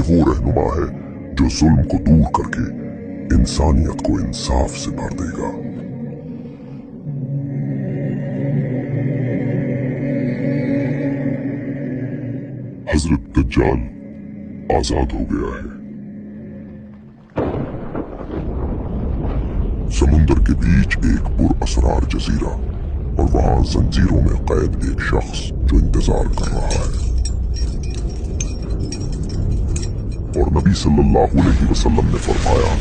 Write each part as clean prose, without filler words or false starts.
یہ وہ رہنما ہے جو ظلم کو دور کر کے انسانیت کو انصاف سے بھر دے گا۔ حضرت دجال آزاد ہو گیا ہے۔ سمندر کے بیچ ایک پر اسرار جزیرہ، اور وہاں زنجیروں میں قید ایک شخص جو انتظار کر رہا ہے۔ اور نبی صلی اللہ علیہ وسلم نے فرمایا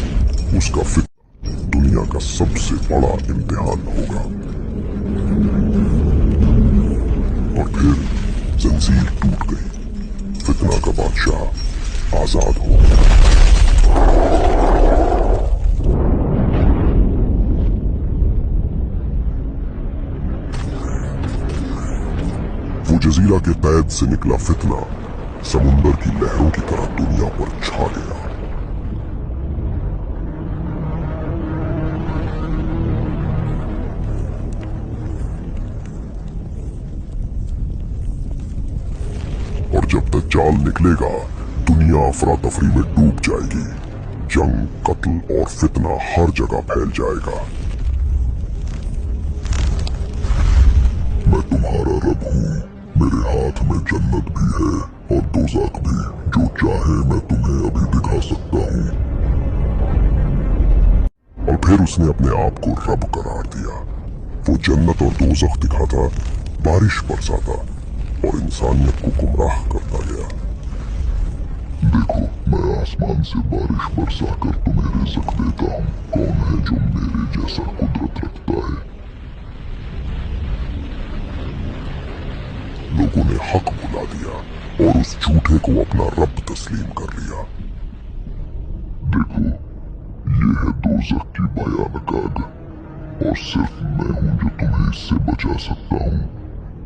اس کا فتنہ دنیا کا سب سے بڑا امتحان ہوگا۔ اور پھر زنجیر ٹوٹ گئی، فتنہ کا بادشاہ آزاد ہو گیا۔ وہ جزیرہ کے قید سے نکلا فتنہ سمندر کی لہروں کی طرح دنیا پر چھا گیا۔ اور جب دجال نکلے گا دنیا افراتفری میں ڈوب جائے گی، جنگ، قتل اور فتنہ ہر جگہ پھیل جائے گا۔ میں تمہارا رب ہوں، میرے ہاتھ میں جنت بھی ہے اور دوزخ بھی، جو چاہے میں تمہیں ابھی دکھا سکتا ہوں۔ اور پھر اس نے اپنے آپ کو رب قرار دیا۔ وہ جنت اور دوزخ دکھاتا، بارش برساتا اور انسانیت کو گمراہ کرتا گیا۔ دیکھو، میں آسمان سے بارش برسا کر تمہیں رزق دیتا ہوں، کون ہے جو میرے جیسا قدرت رکھتا ہے؟ لوگوں نے حق بلا دیا اور اس جھوٹے کو اپنا رب تسلیم کر لیا۔ دیکھو، یہ ہے دوزخ کی بھیانک آگ، اور صرف میں ہوں جو تمہیں اس سے بچا سکتا ہوں،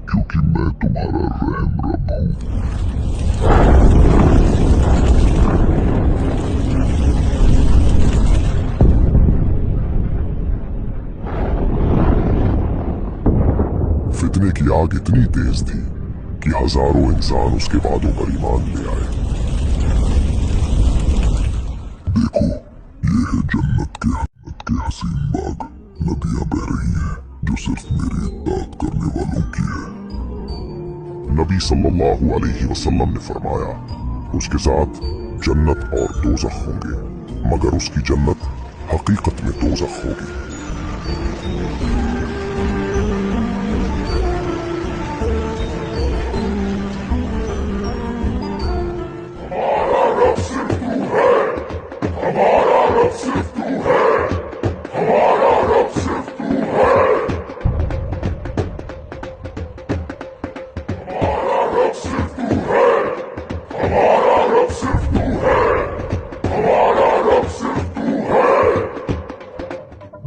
کیونکہ میں تمہارا رحم رب ہوں۔ فتنے کی آگ اتنی تیز تھی کہ ہزاروں انسان اس کے وعدوں پر ایمان لے آئے۔ دیکھو، یہ ہے جنت کے حسین باغ، ندیاں بہ رہی ہیں جو صرف میری اطاعت کرنے والوں کی ہے۔ نبی صلی اللہ علیہ وسلم نے فرمایا اس کے ساتھ جنت اور دوزخ ہوں گے، مگر اس کی جنت حقیقت میں دوزخ ہوگی۔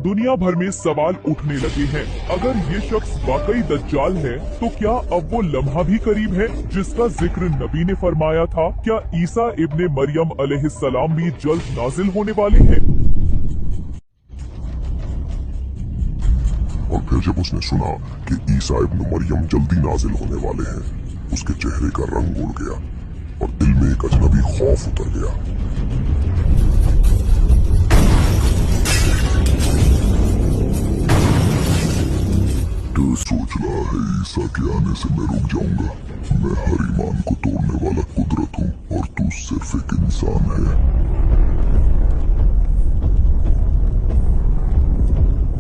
دنیا بھر میں سوال اٹھنے لگے ہیں، اگر یہ شخص واقعی دجال ہے تو کیا اب وہ لمحہ بھی قریب ہے جس کا ذکر نبی نے فرمایا تھا؟ کیا عیسیٰ ابن مریم علیہ السلام بھی جلد نازل ہونے والے ہیں؟ اور پھر جب اس نے سنا کہ عیسیٰ ابن مریم جلدی نازل ہونے والے ہیں، اس کے چہرے کا رنگ اڑ گیا اور دل میں ایک اجنبی خوف اتر گیا۔ تو سوچ رہا ہے عیسیٰ کے آنے سے میں رک جاؤں گا؟ میں ہر ایمان کو توڑنے والا قدرت ہوں اور تو صرف ایک انسان ہے۔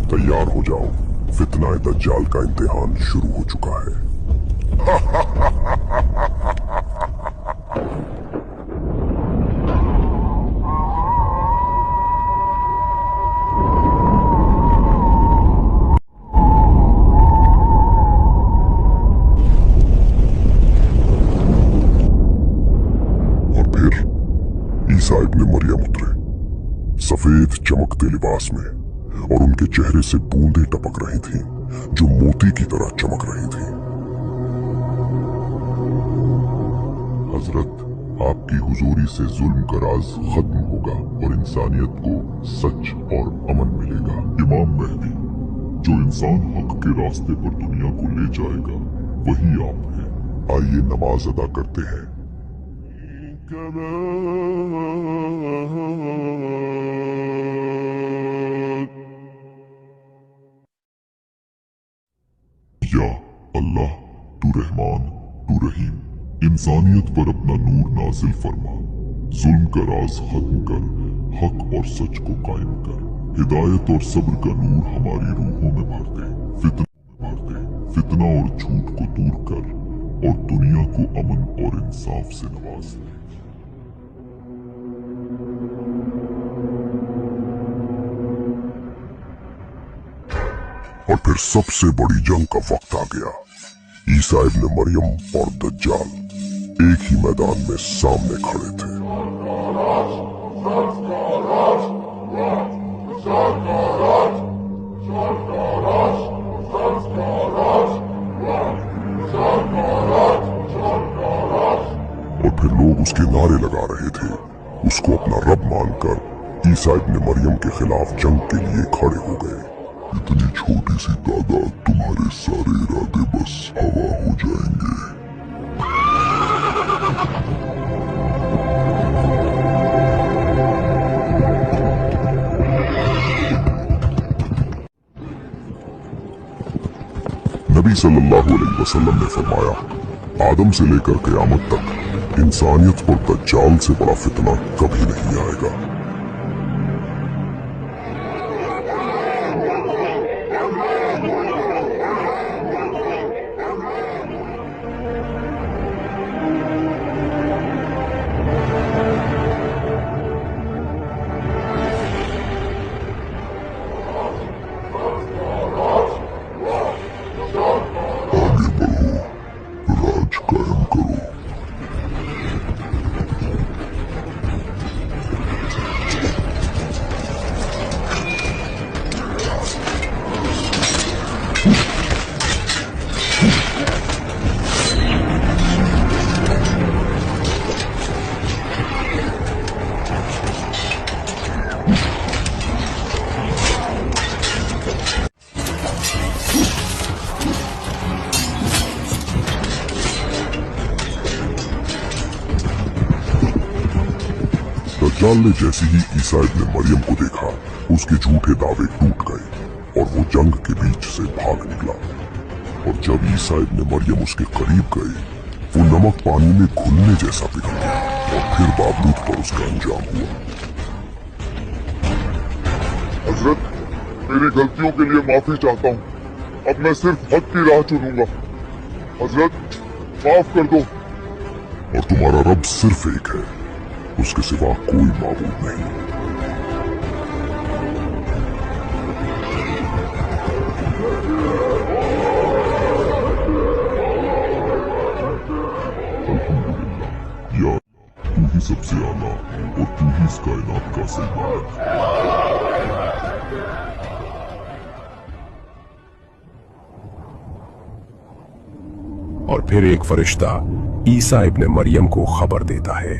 تیار ہو جاؤ، فتنہ دجال کا امتحان شروع ہو چکا ہے۔ عیسیٰ ابن مریم اترے، سفید چمکتے لباس میں، اور ان کے چہرے سے بوندیں ٹپک رہی تھیں جو موتی کی طرح چمک رہی تھیں۔ حضرت، آپ کی حضوری سے ظلم کا راز ختم ہوگا اور انسانیت کو سچ اور امن ملے گا۔ امام مہدی، جو انسان حق کے راستے پر دنیا کو لے جائے گا، وہی آپ ہیں۔ آئیے نماز ادا کرتے ہیں۔ या अल्लाह, तू रहमान, तू रहीम, इंसानियत पर अपना नूर नाजिल फरमा, जुल्म का राज खत्म कर, हक और सच को कायम कर, हिदायत और सब्र का नूर हमारी रूहों में भर दे, फितना और झूठ को दूर कर और दुनिया को अमन और इंसाफ से नवाज दे। और फिर सबसे बड़ी जंग का वक्त आ गया। ईसा इब्न मरियम और दज्जाल एक ही मैदान में सामने खड़े थे। और फिर लोग उसके नारे लगा रहे थे। उसको अपना रब मानकर ईसा इब्न मरियम के खिलाफ जंग के लिए खड़े हो गए। इतनी छोटी सी तादाद, तुम्हारे सारे इरादे बस हवा हो जाएंगे। नबी सल्लल्लाहु अलैहि वसल्लम ने फरमाया, आदम से लेकर क़यामत तक इंसानियत पर दज्जाल से बड़ा फितना कभी नहीं आएगा। राज कायम करो। दज्जाल ने जैसे ही ईसा इब्न मरियम को देखा, उसके झूठे दावे टूट गए और वो जंग के बीच से भाग निकला। और जब ईसा इब्न मरियम उसके करीब गए, वो नमक पानी में घुलने जैसा पिघल गया और फिर बारूद पर उसका अंजाम हुआ। हजरत, मेरी गलतियों के लिए माफी चाहता हूँ। अब मैं सिर्फ हक की राह चुनूंगा। हजरत, माफ कर दो। और तुम्हारा रब सिर्फ एक है, उसके सिवा कोई माबूद नहीं। अल्हम्दुलिल्लाह, या तू ही सबसे आला और तू ही इस कायनात का सरदार। और फिर एक फरिश्ता ईसा इब्न मरियम को खबर देता है,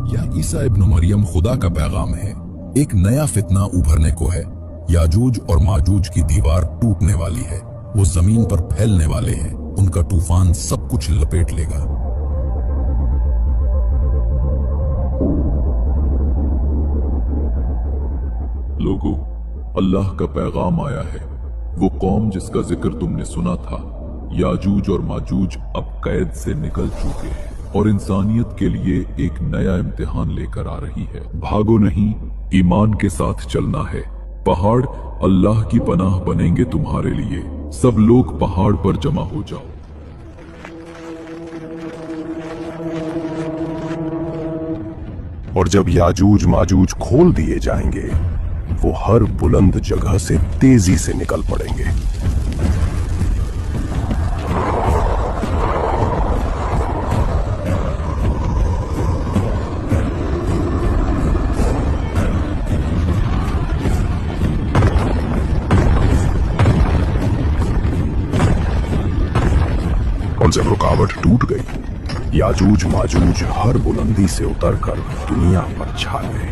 या ईसा इब्न मरियम खुदा का पैगाम है। एक नया फितना उभरने को है। याजूज और माजूज की दीवार टूटने वाली है। वो जमीन पर फैलने वाले हैं। उनका तूफान सब कुछ लपेट लेगा। लोगों, अल्लाह का पैगाम आया है। वो कौम जिसका जिक्र तुमने सुना था, याजूज और माजूज अब कैद से निकल चुके हैं और इंसानियत के लिए एक नया इम्तिहान लेकर आ रही है। भागो नहीं, ईमान के साथ चलना है। पहाड़ अल्लाह की पनाह बनेंगे तुम्हारे लिए। सब लोग पहाड़ पर जमा हो जाओ। और जब याजूज माजूज खोल दिए जाएंगे, वो हर बुलंद जगह से तेजी से निकल पड़ेंगे। और जब रुकावट टूट गई, याजूज माजूज हर बुलंदी से उतरकर दुनिया पर छा गए।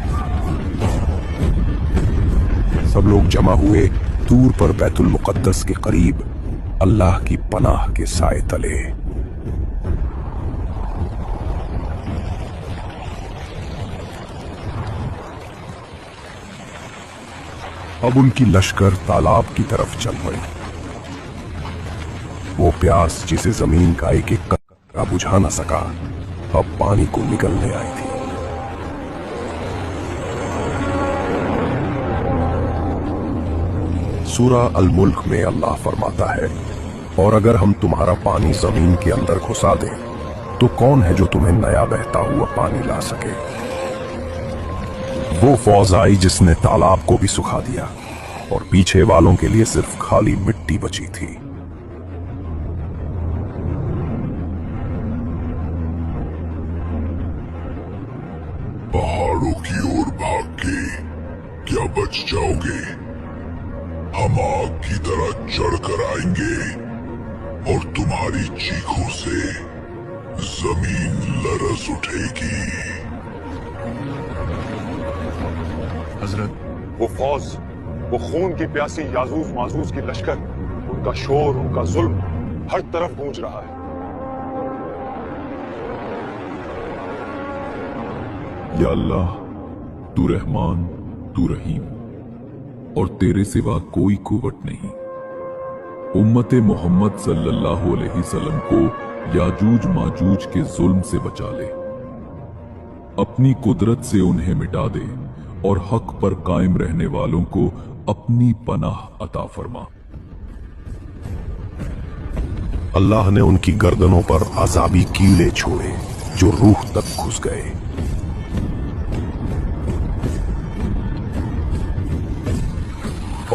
सब लोग जमा हुए दूर पर बैतुल मुकद्दस के करीब अल्लाह की पनाह के साए तले। अब उनकी लश्कर तालाब की तरफ चल पड़ी। वो प्यास जिसे जमीन का एक एक कतरा बुझा न सका, अब पानी को निगलने आई थी। सूरा अल मुल्क में अल्लाह फरमाता है, और अगर हम तुम्हारा पानी जमीन के अंदर घुसा दें तो कौन है जो तुम्हें नया बहता हुआ पानी ला सके। वो फौज आई जिसने तालाब को भी सुखा दिया और पीछे वालों के लिए सिर्फ खाली मिट्टी बची थी। पहाड़ों की ओर भाग के क्या बच जाओगे? हम आग की तरह चढ़कर आएंगे और तुम्हारी चीखों से जमीन लरस उठेगी। हजरत, वो फौज, वो खून की प्यासी याजूज माजूज की लश्कर, उनका शोर, उनका जुल्म हर तरफ गूंज रहा है। या अल्लाह, तू रहमान, तू रहीम, और तेरे सिवा कोई कुव्वत नहीं। उम्मते मोहम्मद सल्लल्लाहु अलैहि वसल्लम को याजूज माजूज के जुल्म से बचा ले, अपनी कुदरत से उन्हें मिटा दे और हक पर कायम रहने वालों को अपनी पनाह अता फरमा। अल्लाह ने उनकी गर्दनों पर अजाबी कीड़े छोड़े जो रूह तक घुस गए।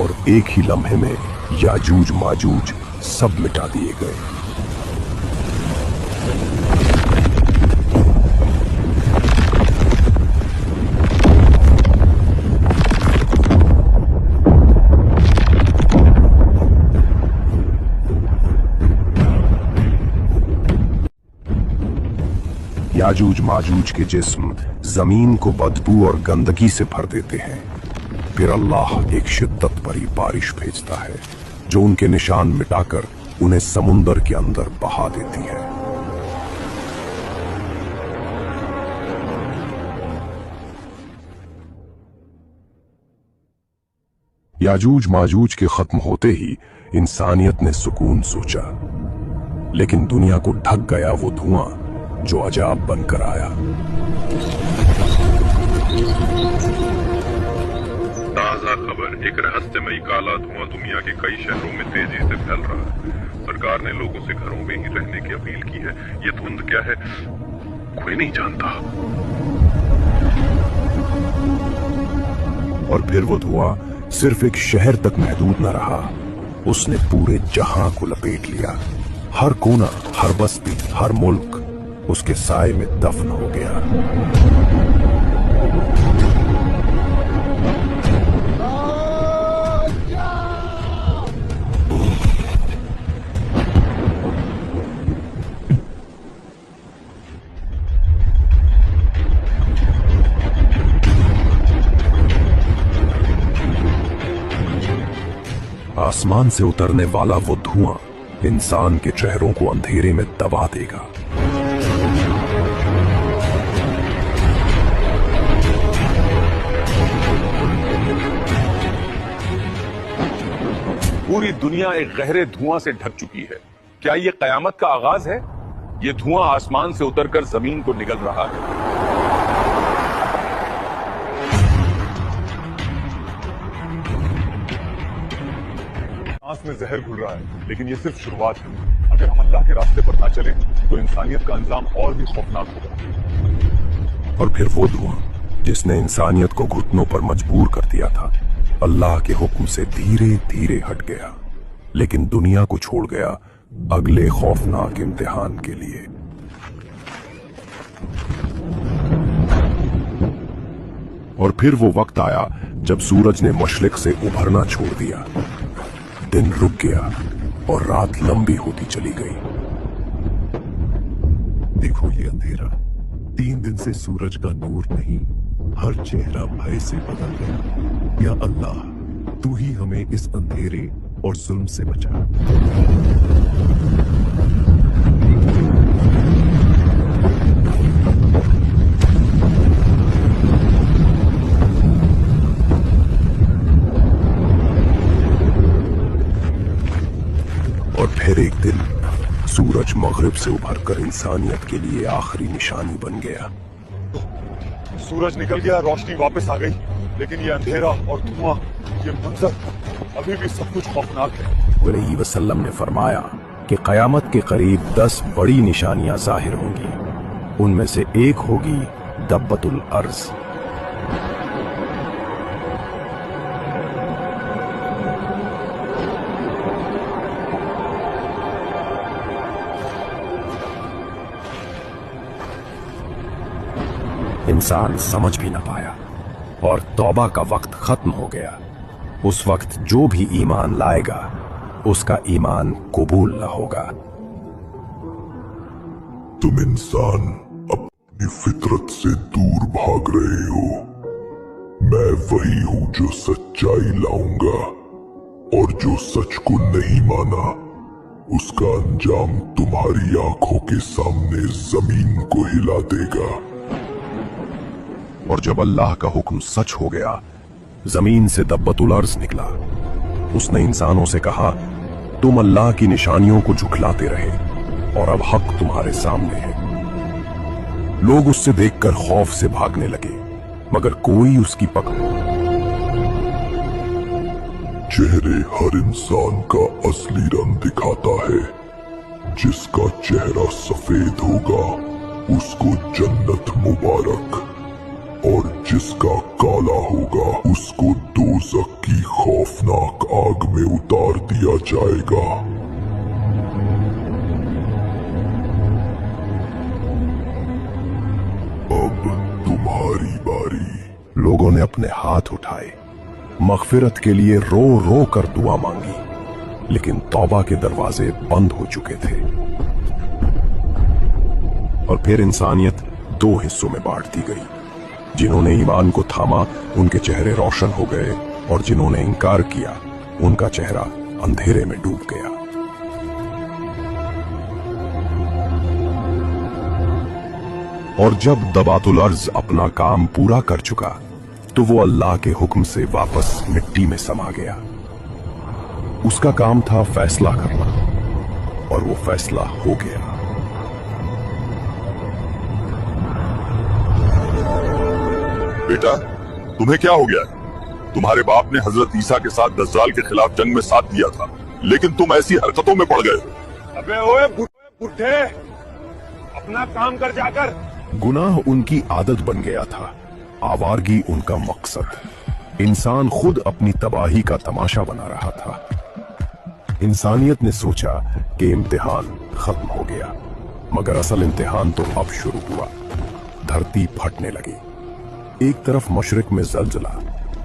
और एक ही लम्हे में याजूज माजूज सब मिटा दिए गए। याजूज माजूज के जिस्म जमीन को बदबू और गंदगी से भर देते हैं। फिर अल्लाह एक शिद्दत भरी बारिश भेजता है जो उनके निशान मिटाकर उन्हें समुंदर के अंदर बहा देती है। याजूज माजूज के खत्म होते ही इंसानियत ने सुकून सोचा, लेकिन दुनिया को ढक गया वो धुआं जो अजाब बनकर आया। ताजा खबर, एक रहस्यमयी काला धुआं दुनिया के कई शहरों में तेजी से फैल रहा है। सरकार ने लोगों से घरों में ही रहने की अपील की है। ये धुंध क्या है, कोई नहीं जानता। और फिर वो धुआं सिर्फ एक शहर तक महदूद न रहा, उसने पूरे जहां को लपेट लिया। हर कोना, हर बस्ती, हर मुल्क उसके साए में दफन हो गया। आसमान से उतरने वाला वो धुआं इंसान के चेहरों को अंधेरे में दबा देगा। पूरी दुनिया एक गहरे धुआं से ढक चुकी है। क्या ये कयामत का आगाज है? ये धुआं आसमान से उतरकर जमीन को निगल रहा है। सांस में जहर घुल रहा है, लेकिन ये सिर्फ शुरुआत है। अगर हम अल्लाह के रास्ते पर ना चले तो इंसानियत का अंजाम और भी खौफनाक होगा। और फिर वो धुआं जिसने इंसानियत को घुटनों पर मजबूर कर दिया था, अल्लाह के हुक्म से धीरे धीरे हट गया, लेकिन दुनिया को छोड़ गया अगले खौफनाक इम्तिहान के लिए। और फिर वो वक्त आया जब सूरज ने मशरिक से उभरना छोड़ दिया। दिन रुक गया और रात लंबी होती चली गई। देखो ये अंधेरा, 3 दिन से सूरज का नूर नहीं, हर चेहरा भय से बदल गया। या अल्लाह, तू ही हमें इस अंधेरे और जुल्म से बचा। फिर एक दिन सूरज मगरिब से उभरकर इंसानियत के लिए आखिरी निशानी बन गया। सूरज निकल गया, रोशनी वापस आ गई, लेकिन ये अंधेरा और धुआं, ये मंजर अभी भी सब कुछ खौफनाक है। अलैहि वसल्लम ने फरमाया कि क़यामत के करीब 10 बड़ी निशानियां जाहिर होंगी। उनमें से एक होगी दब्बतुल अर्ज़। इंसान समझ भी न पाया और तौबा का वक्त खत्म हो गया। उस वक्त जो भी ईमान लाएगा उसका ईमान कबूल न होगा। तुम इंसान अपनी फितरत से दूर भाग रहे हो। मैं वही हूं जो सच्चाई लाऊंगा, और जो सच को नहीं माना उसका अंजाम तुम्हारी आंखों के सामने जमीन को हिला देगा। और जब अल्लाह का हुक्म सच हो गया, जमीन से दब्बतुल अर्ज़ निकला। उसने इंसानों से कहा, तुम अल्लाह की निशानियों को झुठलाते रहे और अब हक तुम्हारे सामने है। लोग उससे देखकर खौफ से भागने लगे, मगर कोई उसकी पकड़। चेहरे हर इंसान का असली रंग दिखाता है। जिसका चेहरा सफेद होगा उसको जन्नत मुबारक, और जिसका काला होगा उसको दोज़ख की खौफनाक आग में उतार दिया जाएगा। अब तुम्हारी बारी। लोगों ने अपने हाथ उठाए, मगफिरत के लिए रो रो कर दुआ मांगी, लेकिन तौबा के दरवाजे बंद हो चुके थे। और फिर इंसानियत 2 हिस्सों में बांट दी गई। जिन्होंने ईमान को थामा उनके चेहरे रोशन हो गए, और जिन्होंने इंकार किया उनका चेहरा अंधेरे में डूब गया। और जब दबातुल अर्ज़ अपना काम पूरा कर चुका तो वो अल्लाह के हुक्म से वापस मिट्टी में समा गया। उसका काम था फैसला करना, और वो फैसला हो गया। बेटा, तुम्हें क्या हो गया? तुम्हारे बाप ने हजरत ईसा के साथ दज्जाल के खिलाफ जंग में साथ दिया था, लेकिन तुम ऐसी हरकतों में पड़ गए हो। अबे ओए बुढ़े, अपना काम कर जाकर। गुनाह उनकी आदत बन गया था, आवारगी उनका मकसद। इंसान खुद अपनी तबाही का तमाशा बना रहा था। इंसानियत ने सोचा कि इम्तिहान खत्म हो गया, मगर असल इम्तिहान तो अब शुरू हुआ। धरती फटने लगी। एक तरफ मशरिक में ज़लज़ला,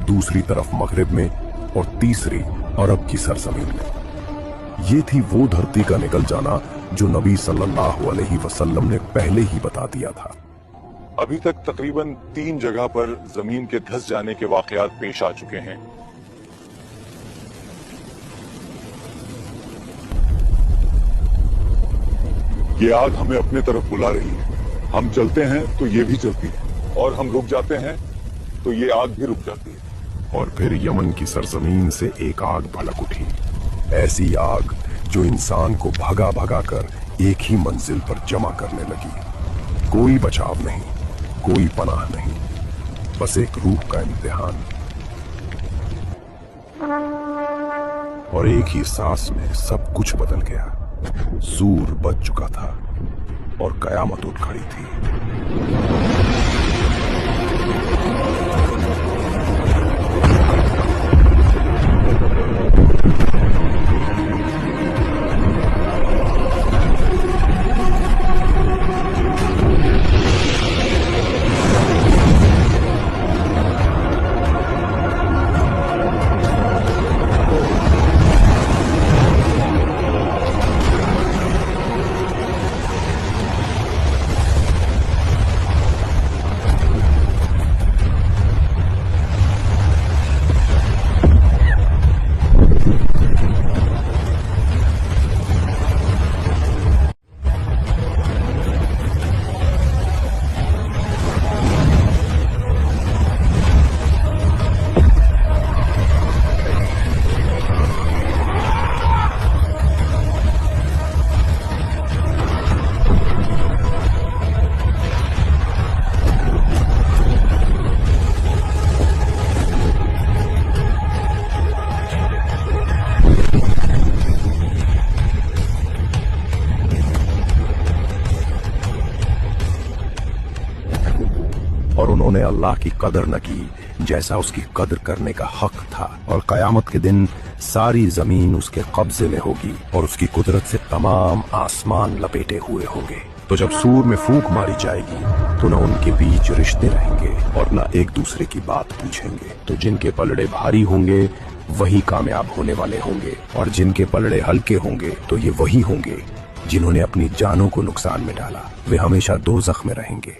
दूसरी तरफ मगरिब में, और तीसरी अरब की सरजमीन में। ये थी वो धरती का निकल जाना जो नबी सल्लल्लाहु अलैहि वसल्लम ने पहले ही बता दिया था। अभी तक तकरीबन 3 जगह पर जमीन के धंस जाने के वाकयात पेश आ चुके हैं। ये आग हमें अपने तरफ बुला रही है। हम चलते हैं तो ये भी चलती है, और हम रुक जाते हैं तो ये आग भी रुक जाती है। और फिर यमन की सरजमीन से एक आग भड़क उठी। ऐसी आग जो इंसान को भगा भगा कर एक ही मंजिल पर जमा करने लगी। कोई बचाव नहीं, कोई पनाह नहीं, बस एक रूह का इम्तिहान। और एक ही सांस में सब कुछ बदल गया। सूर बज चुका था और कयामत उठ खड़ी थी। और उन्होंने अल्लाह की कदर न की जैसा उसकी कदर करने का हक था, और कयामत के दिन सारी जमीन उसके कब्जे में होगी और उसकी कुदरत से तमाम आसमान लपेटे हुए होंगे। तो जब सूर में फूंक मारी जाएगी तो न उनके बीच रिश्ते रहेंगे और न एक दूसरे की बात पूछेंगे। तो जिनके पलड़े भारी होंगे वही कामयाब होने वाले होंगे, और जिनके पलड़े हल्के होंगे तो ये वही होंगे जिन्होंने अपनी जानों को नुकसान में डाला। वे हमेशा दोज़ख में रहेंगे।